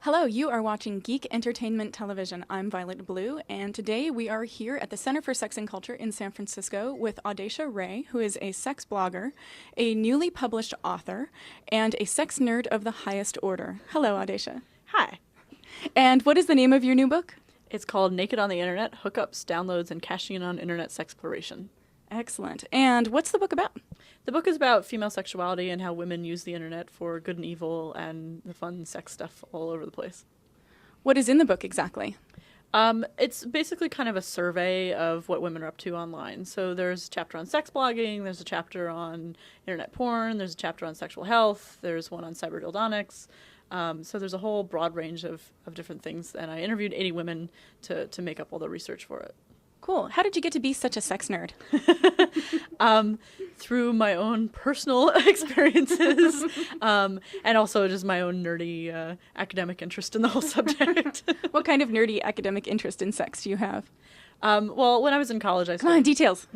Hello, you are watching Geek Entertainment Television. I'm Violet Blue, and today we are here at the Center for Sex and Culture in San Francisco with Audacia Ray, who is a sex blogger, a newly published author, and a sex nerd of the highest order. Hello, Audacia. Hi. And what is the name of your new book? It's called Naked on the Internet, Hookups, Downloads, and Cashing In on Internet Sexploration. Excellent. And what's the book about? The book is about female sexuality and how women use the internet for good and evil and the fun sex stuff all over the place. What is in the book exactly? It's basically kind of a survey of what women are up to online. So there's a chapter on sex blogging, there's a chapter on internet porn, there's a chapter on sexual health, there's one on cyberdildonics. So there's a whole broad range of different things, and I interviewed 80 women to make up all the research for it. Cool. How did you get to be such a sex nerd? Through my own personal experiences, and also just my own nerdy academic interest in the whole subject. What kind of nerdy academic interest in sex do you have? Well, when I was in college, Come on, details.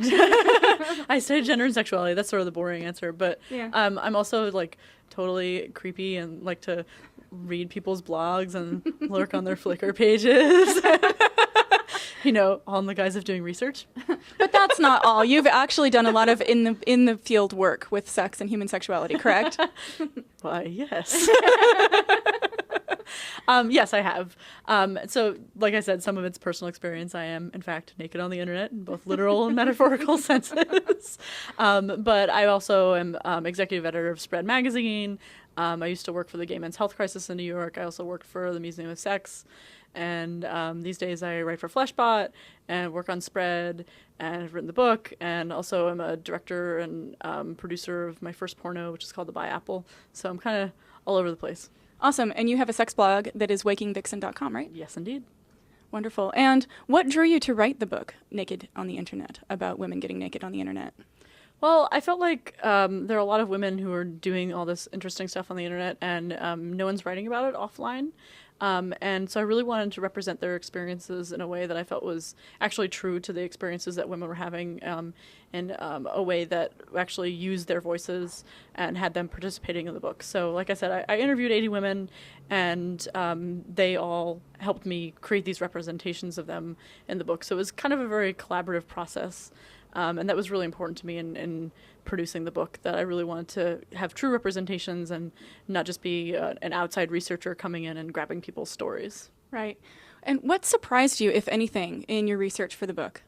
I studied gender and sexuality. That's sort of the boring answer. But yeah. I'm also like totally creepy and like to read people's blogs and lurk on their Flickr pages. You know, all in the guise of doing research. But that's not all. You've actually done a lot of in the field work with sex and human sexuality, correct? Why, yes. Yes, I have. So, like I said, some of it's personal experience. I am, in fact, naked on the internet in both literal and metaphorical senses. But I also am executive editor of Spread Magazine. I used to work for the Gay Men's Health Crisis in New York. I also worked for the Museum of Sex. And these days I write for Fleshbot and work on Spread and have written the book. And also I'm a director and producer of my first porno, which is called The Bi Apple. So I'm kind of all over the place. Awesome. And you have a sex blog that is wakingvixen.com, right? Yes, indeed. Wonderful. And what drew you to write the book, Naked on the Internet, about women getting naked on the internet? Well, I felt like there are a lot of women who are doing all this interesting stuff on the internet and no one's writing about it offline. And so I really wanted to represent their experiences in a way that I felt was actually true to the experiences that women were having in a way that actually used their voices and had them participating in the book. So like I said, I interviewed 80 women and they all helped me create these representations of them in the book. So it was kind of a very collaborative process. And that was really important to me in producing the book, that I really wanted to have true representations and not just be an outside researcher coming in and grabbing people's stories. Right. And what surprised you, if anything, in your research for the book?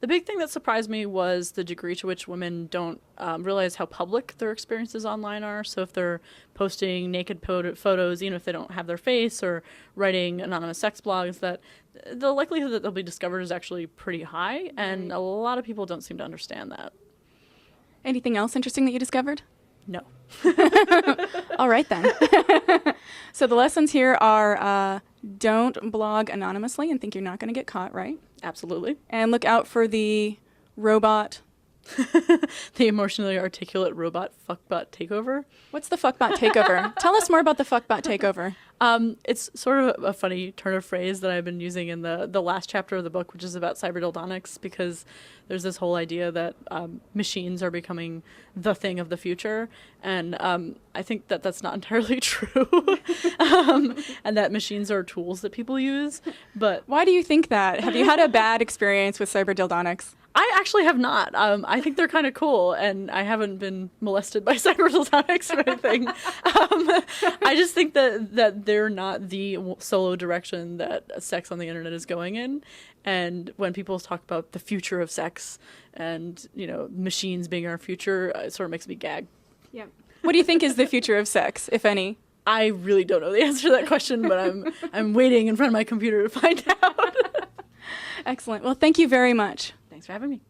The big thing that surprised me was the degree to which women don't realize how public their experiences online are. So if they're posting naked photos, even if they don't have their face, or writing anonymous sex blogs, that the likelihood that they'll be discovered is actually pretty high. And a lot of people don't seem to understand that. Anything else interesting that you discovered? No. All right, then. So the lessons here are don't blog anonymously and think you're not going to get caught, right? Absolutely. And look out for the robot. The emotionally articulate robot fuckbot takeover. What's the fuckbot takeover? Tell us more about the fuckbot takeover. It's sort of a funny turn of phrase that I've been using in the last chapter of the book, which is about cyberdildonics, because there's this whole idea that machines are becoming the thing of the future. And I think that that's not entirely true. And that machines are tools that people use. But why do you think that? Have you had a bad experience with cyberdildonics? I actually have not. I think they're kind of cool, and I haven't been molested by cyberdildonics or anything. I just think that they're not the solo direction that sex on the internet is going in. And when people talk about the future of sex and, you know, machines being our future, it sort of makes me gag. Yeah. What do you think is the future of sex, if any? I really don't know the answer to that question, but I'm waiting in front of my computer to find out. Excellent. Well, thank you very much. Thanks for having me.